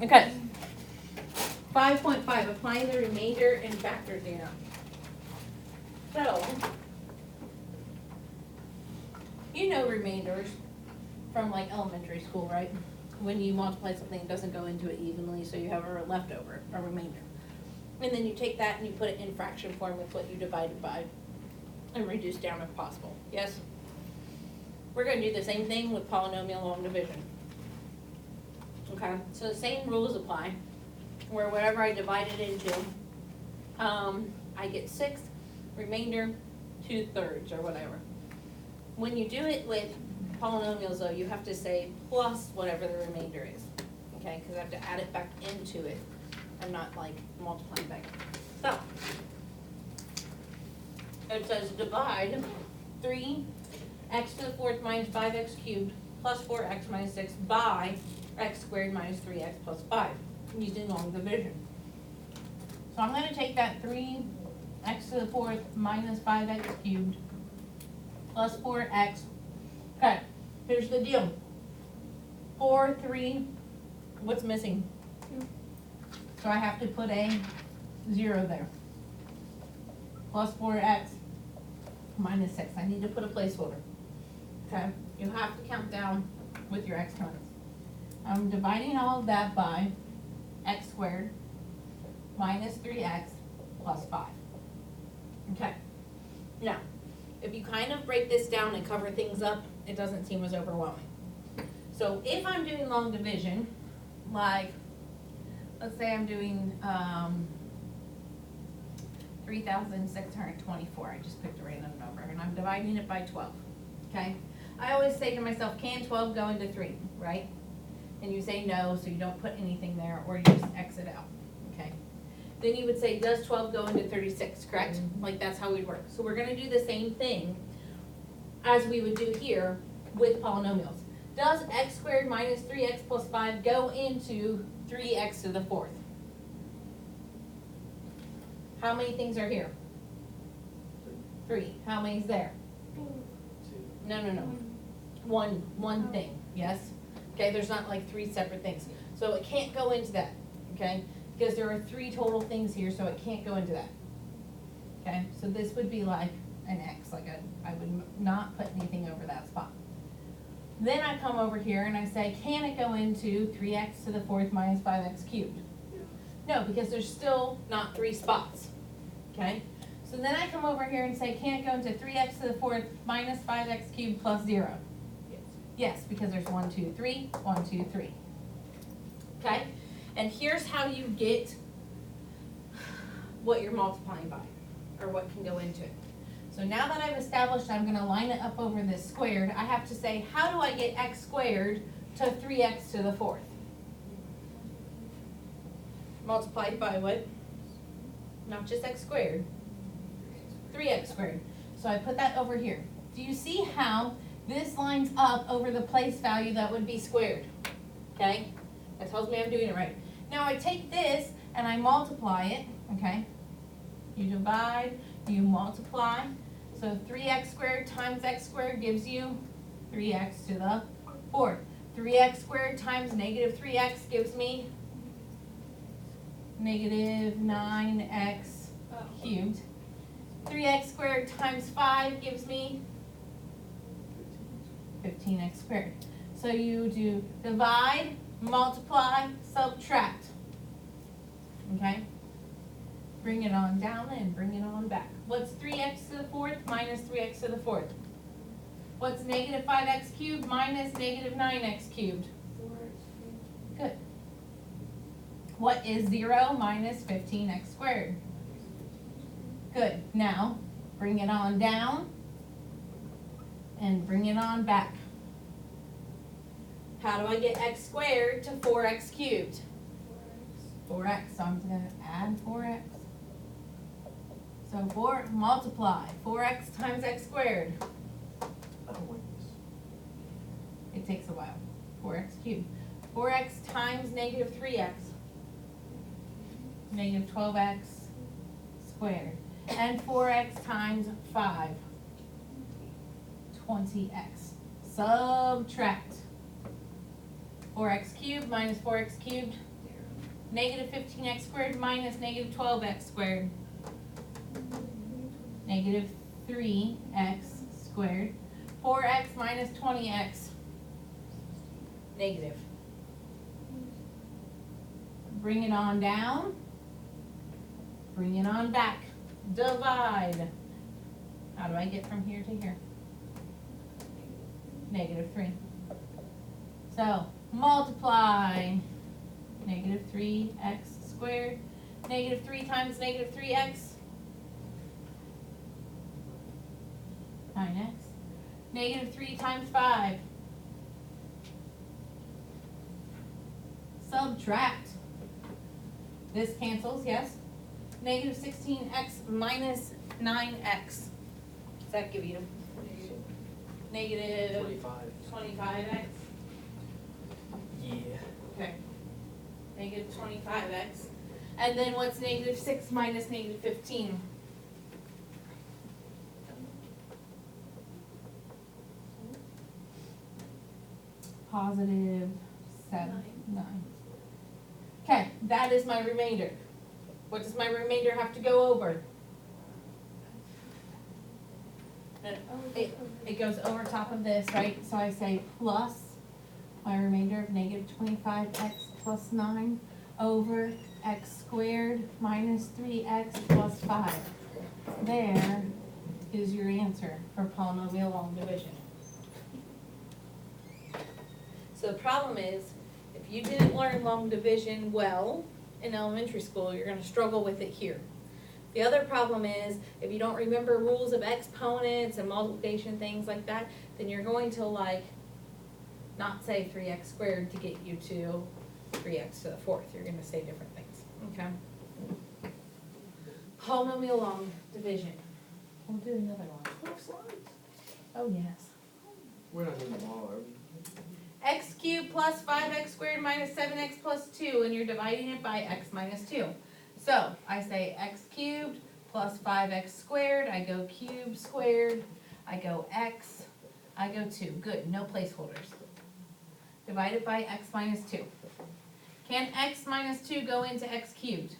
Okay. 5.5, applying the remainder and factor theorem. So, you know remainders from like elementary school, right? When you multiply something, it doesn't go into it evenly, so you have a leftover, a remainder. And then you take that and you put it in fraction form with what you divided by and reduce down if possible. Yes? We're going to do the same thing with polynomial long division. Okay, so the same rules apply, where whatever I divide it into, I get 6, remainder 2/3 or whatever. When you do it with polynomials though, you have to say plus whatever the remainder is, okay, because I have to add it back into it. I'm not like multiplying back. So, it says divide 3x to the 4th minus 5x cubed plus 4x minus 6 by x squared minus 3x plus 5, using long division. So I'm going to take that 3x to the 4th minus 5x cubed plus 4x. Okay, here's the deal. 4, 3, what's missing? So I have to put a 0 there. Plus 4x minus 6. I need to put a placeholder. Okay, you have to count down with your exponents. I'm dividing all of that by x squared minus 3x plus 5. Okay, now, if you kind of break this down and cover things up, it doesn't seem as overwhelming. So if I'm doing long division, like, let's say I'm doing 3,624, I just picked a random number, and I'm dividing it by 12, okay? I always say to myself, can 12 go into 3, right? And you say no, so you don't put anything there, or you just X it out, okay? Then you would say, does 12 go into 36, correct? Mm-hmm. Like that's how we'd work. So we're gonna do the same thing as we would do here with polynomials. Does x squared minus 3x plus 5 go into 3x to the 4th? How many things are here? 3. How many's there? 2. No. One thing, yes? Okay, there's not like 3 separate things. So it can't go into that, okay? Because there are 3 total things here, so it can't go into that. Okay, so this would be like an X, like I would not put anything over that spot. Then I come over here and I say, can it go into 3x to the 4th minus 5x cubed? No, because there's still not 3 spots, okay? So then I come over here and say, can it go into 3x to the 4th minus 5x cubed plus 0? Yes, because there's 1, 2, 3, 1, 2, 3. Okay? And here's how you get what you're multiplying by, or what can go into it. So now that I've established I'm going to line it up over this squared, I have to say, how do I get x squared to 3x to the 4th? Multiplied by what? Not just x squared. 3x squared. So I put that over here. Do you see how this lines up over the place value that would be squared? Okay? That tells me I'm doing it right. Now I take this and I multiply it, okay? You divide, you multiply. So 3x squared times x squared gives you 3x to the 4th. 3x squared times negative 3x gives me negative 9x cubed. 3x squared times 5 gives me 15x squared. So you do divide, multiply, subtract. Okay? Bring it on down and bring it on back. What's 3x to the 4th minus 3x to the 4th? What's negative 5x cubed minus negative 9x cubed? 4x. Good. What is 0 minus 15x squared? Good. Now, bring it on down and bring it on back. How do I get x squared to 4x cubed? 4x. So I'm going to add 4x. So multiply 4x times x squared. It takes a while. 4x cubed. 4x times negative 3x. Negative 12x squared. And 4x times 5. 20x. Subtract. 4x cubed minus 4x cubed. negative 15x squared minus negative 12x squared. Negative 3x squared. 4x minus 20x. Negative. Bring it on down. Bring it on back. Divide. How do I get from here to here? Negative 3. So, multiply. Negative 3x squared. Negative 3 times negative 3x. 9x. Negative 3 times 5. Subtract. This cancels, yes? Negative 16x minus 9x. Does that give you negative 25x? Yeah. Okay. Negative 25x. And then what's negative 6 minus negative 15? Positive 7, 9. Okay, that is my remainder. What does my remainder have to go over? It goes over top of this, right? So I say plus my remainder of negative 25x plus 9 over x squared minus 3x plus 5. There is your answer for polynomial long division. So the problem is, if you didn't learn long division well in elementary school, you're gonna struggle with it here. The other problem is, if you don't remember rules of exponents and multiplication, things like that, then you're going to not say 3x squared to get you to 3x to the fourth. You're gonna say different things, okay? Polynomial long division. We'll do another one. Oh, yes. We're not doing them all, are we? X cubed plus 5x squared minus 7x plus 2, and you're dividing it by x minus 2. So, I say x cubed plus 5x squared, I go cube squared, I go x, I go 2. Good, no placeholders. Divided by x minus 2. Can x minus 2 go into x cubed?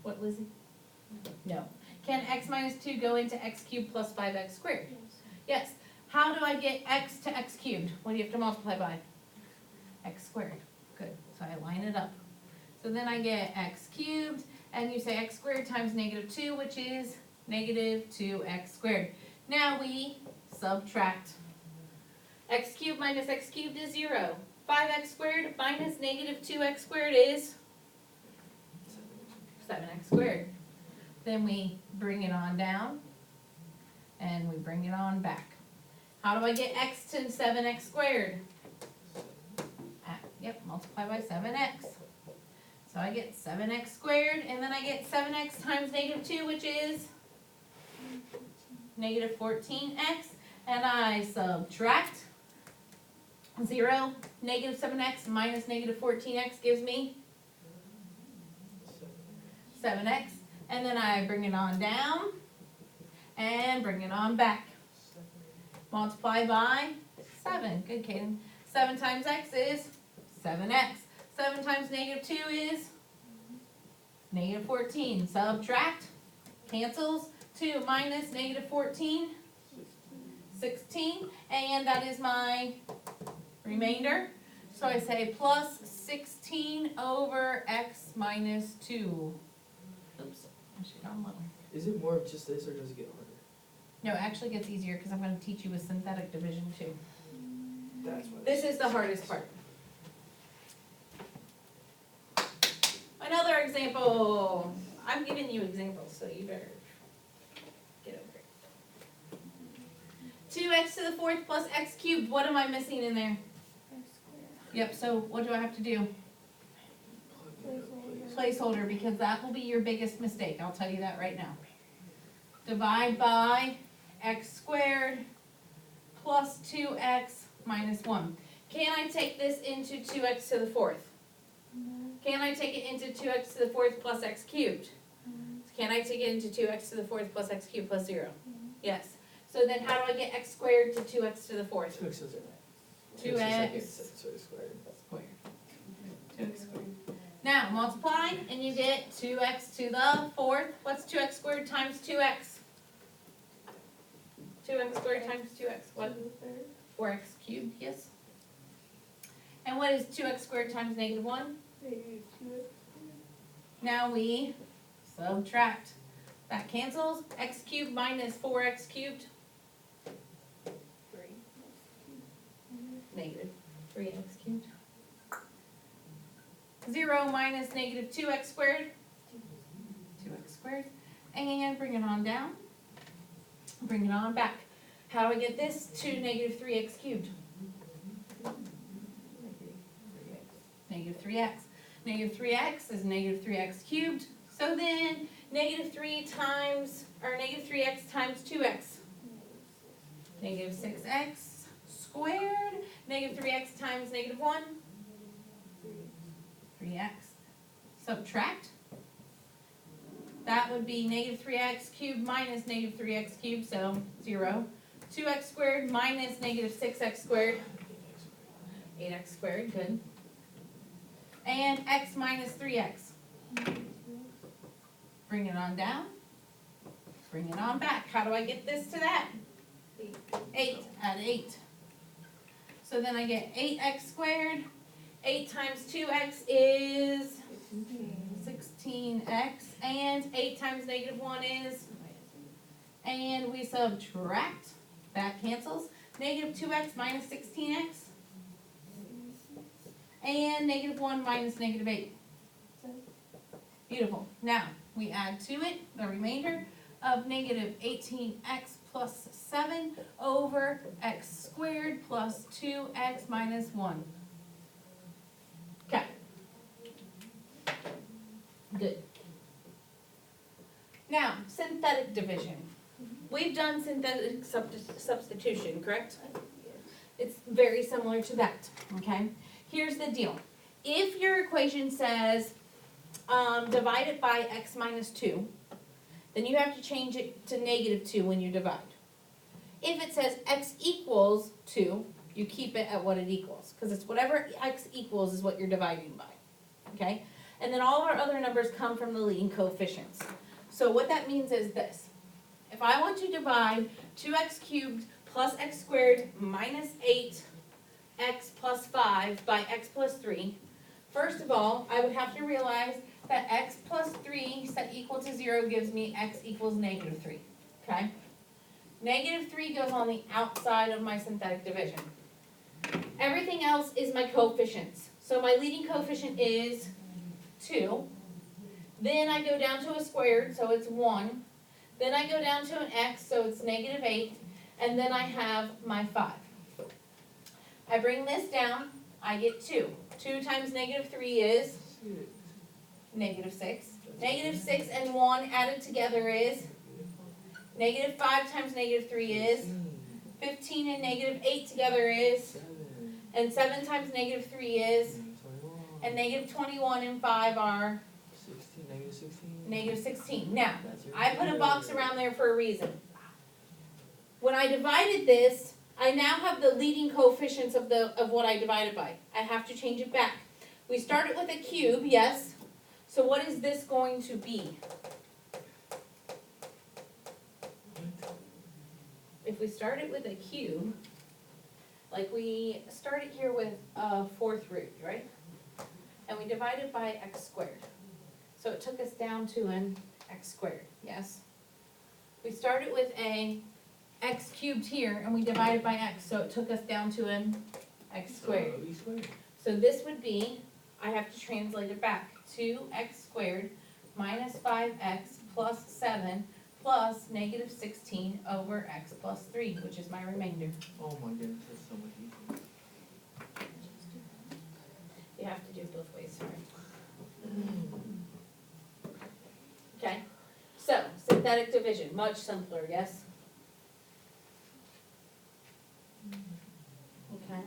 What, Lizzie? No. Can x minus 2 go into x cubed plus 5x squared? Yes. How do I get x to x cubed? What do you have to multiply by? X squared. Good. So I line it up. So then I get x cubed, and you say x squared times negative 2, which is negative 2x squared. Now we subtract. X cubed minus x cubed is 0. 5x squared minus negative 2x squared is 7x squared. Then we bring it on down, and we bring it on back. How do I get x to 7x squared? Multiply by 7x. So I get 7x squared, and then I get 7x times negative 2, which is negative 14x, and I subtract 0. Negative 7x minus negative 14x gives me 7x, and then I bring it on down, and bring it on back. Multiply by 7. Good, Kaden. 7 times x is 7x. 7 times negative 2 is negative 14. Subtract. Cancels. 2 minus negative 14. 16. And that is my remainder. So I say plus 16 over x minus 2. Oops. I should have gone lower. Is it more of just this, or does it get harder? No, it actually gets easier because I'm going to teach you a synthetic division too. That's what. This is the hardest part. Another example. I'm giving you examples, so you better get over it. 2x to the fourth plus x cubed. What am I missing in there? Yep, so what do I have to do? Placeholder, because that will be your biggest mistake. I'll tell you that right now. Divide by x squared plus 2x minus 1. Can I take this into 2x to the fourth? Can I take it into 2x to the fourth plus x cubed? Can I take it into 2x to the fourth plus x cubed plus 0? Yes. So then how do I get x squared to 2x to the fourth? 2x is 2x squared. squared. Now multiply and you get 2x to the fourth. What's 2x squared times 2x? 2x squared times 2x, what? 4x cubed, yes. And what is 2x squared times negative 1? Now we subtract. That cancels. X cubed minus 4x cubed. Negative 3x cubed. 0 minus negative 2x squared. 2x squared. And bring it on down. Bring it on back. How do I get this to negative 3x cubed? Negative 3x. Negative 3x is negative 3x cubed. So then negative 3x times 2x. Negative 6x squared. Negative 3x times negative 1. 3x. Subtract. That would be negative 3x cubed minus negative 3x cubed, so 0. 2x squared minus negative 6x squared. 8x squared, good. And x minus 3x. Bring it on down. Bring it on back. How do I get this to that? 8. Add 8. So then I get 8x squared. 8 times 2x is 16x. And 8 times negative 1 is, and we subtract. That cancels. Negative 2x minus 16x. And negative 1 minus negative 8. Beautiful. Now, we add to it the remainder of negative 18x plus 7 over x squared plus 2x minus 1. Okay. Good. Now, synthetic division. We've done synthetic substitution, correct? It's very similar to that, okay? Here's the deal. If your equation says divide it by x minus 2, then you have to change it to negative 2 when you divide. If it says x equals 2, you keep it at what it equals, because it's whatever x equals is what you're dividing by, okay? And then all our other numbers come from the leading coefficients. So what that means is this. If I want to divide 2x cubed plus x squared minus 8x plus 5 by x plus 3, first of all, I would have to realize that x plus 3 set equal to 0 gives me x equals negative 3, okay? Negative 3 goes on the outside of my synthetic division. Everything else is my coefficients. So my leading coefficient is 2. Then I go down to a squared, so it's 1. Then I go down to an x, so it's negative 8. And then I have my 5. I bring this down, I get 2. 2 times negative 3 is negative 6. Negative 6 and 1 added together is negative 5 times negative 3 is 15, and negative 8 together is, and 7 times negative 3 is, and negative 21 and 5 are 16, negative 16. negative 16. Now, I put a box around there for a reason. When I divided this, I now have the leading coefficients of what I divided by. I have to change it back. We started with a cube, yes. So what is this going to be? If we started with a cube, like we started here with a fourth root, right? And we divided by x squared. So it took us down to an x squared, yes? We started with a x cubed here, and we divided by x, so it took us down to an x squared. So this would be, I have to translate it back, 2x squared minus 5x plus 7 plus negative 16 over x plus 3, which is my remainder. Oh my goodness, that's so much easier. You have to do it both ways, sorry. Okay, so synthetic division, much simpler, yes? Okay.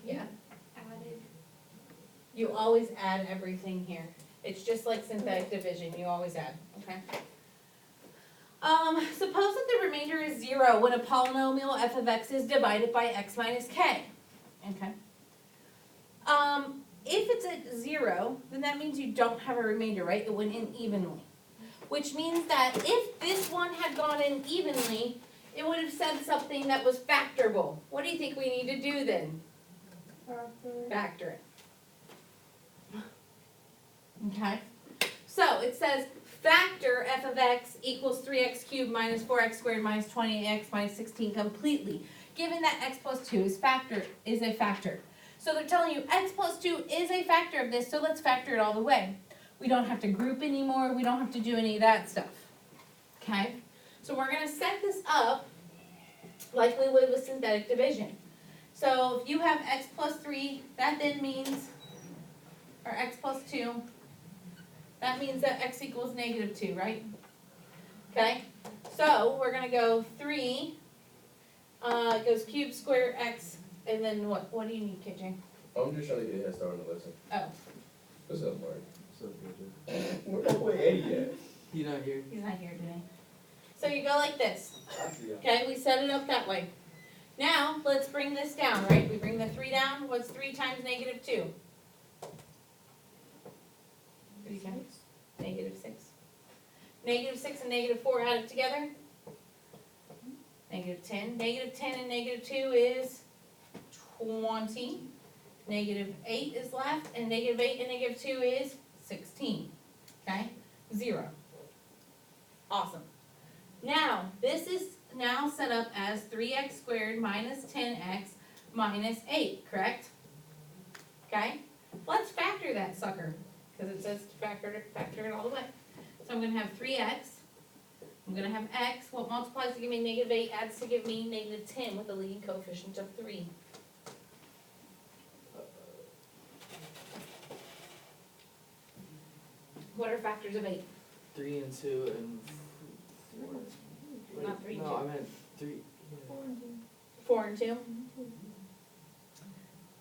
Yeah. Added. You always add everything here. It's just like synthetic division, you always add, okay? Suppose that the remainder is 0 when a polynomial f of x is divided by x minus k. Okay. If it's at 0, then that means you don't have a remainder, right? It went in evenly. Which means that if this one had gone in evenly, it would have said something that was factorable. What do you think we need to do then? Factor it. Okay? So it says factor f of x equals 3x cubed minus 4x squared minus 28x minus 16 completely, given that x plus 2 is a factor. So they're telling you x plus 2 is a factor of this, so let's factor it all the way. We don't have to group anymore, we don't have to do any of that stuff. Okay? So we're going to set this up like we would with synthetic division. So if you have x plus 3, that then means, or x plus 2, that means that x equals negative 2, right? Okay? So we're going to go 3, goes cube square x, and then what? What do you need, KJ? I'm just trying to get a head start on the lesson. Oh, What's up, Mark? So good. Where Eddie at? You not here? he's not here today. So you go like this. I see ya. Okay, we set it up that way. Now, let's bring this down, right? We bring the 3 down. What's 3 times negative 2? 3 times negative 6. Negative 6 and negative 4 added together. Negative 10. Negative 10 and negative 2 is 20. Negative 8 is left, and negative 8 and negative 2 is 16. Okay? 0. Awesome. Now, this is now set up as 3x squared minus 10x minus 8, correct? Okay? Let's factor that sucker, because it says to factor it all the way. So I'm going to have 3x. I'm going to have x. What multiplies to give me negative 8 adds to give me negative 10 with a leading coefficient of 3. What are factors of 8? 3 and 2 and 4. Wait, Not 3 and no, 2. I meant 3. Yeah. 4 and 2?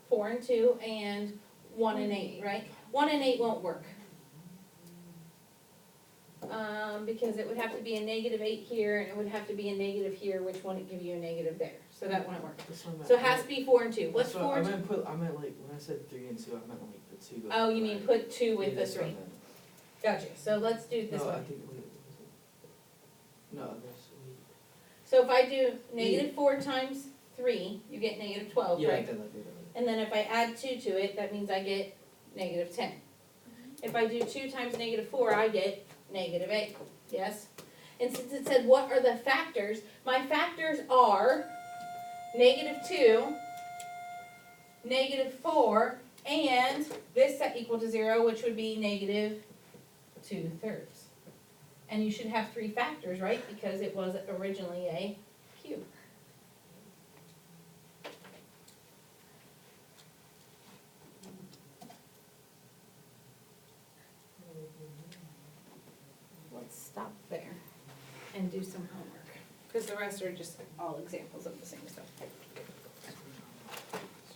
4 and 2 and 1 and 8, right? 1 and 8 won't work. Because it would have to be a negative 8 here, and it would have to be a negative here, which wouldn't give you a negative there. So that wouldn't work. That's what I meant. So it has to be 4 and 2. What's That's what 4 and 2? I meant like, when I said 3 and 2, I meant like the 2. goes Oh, you mean right. put 2 with Yeah, the that's what I 3. meant. Gotcha. So let's do it this No, way. I think, wait, was it? No, that's, So if I do negative 4 times 3, you get negative 12, yeah, right? then I did it. And then if I add 2 to it, that means I get negative 10. If I do 2 times negative 4, I get negative 8. Yes? And since it said what are the factors, my factors are negative 2, negative 4, and this set equal to 0, which would be negative 2/3. And you should have 3 factors, right? Because it was originally a cube. Let's stop there and do some homework, because the rest are just all examples of the same stuff.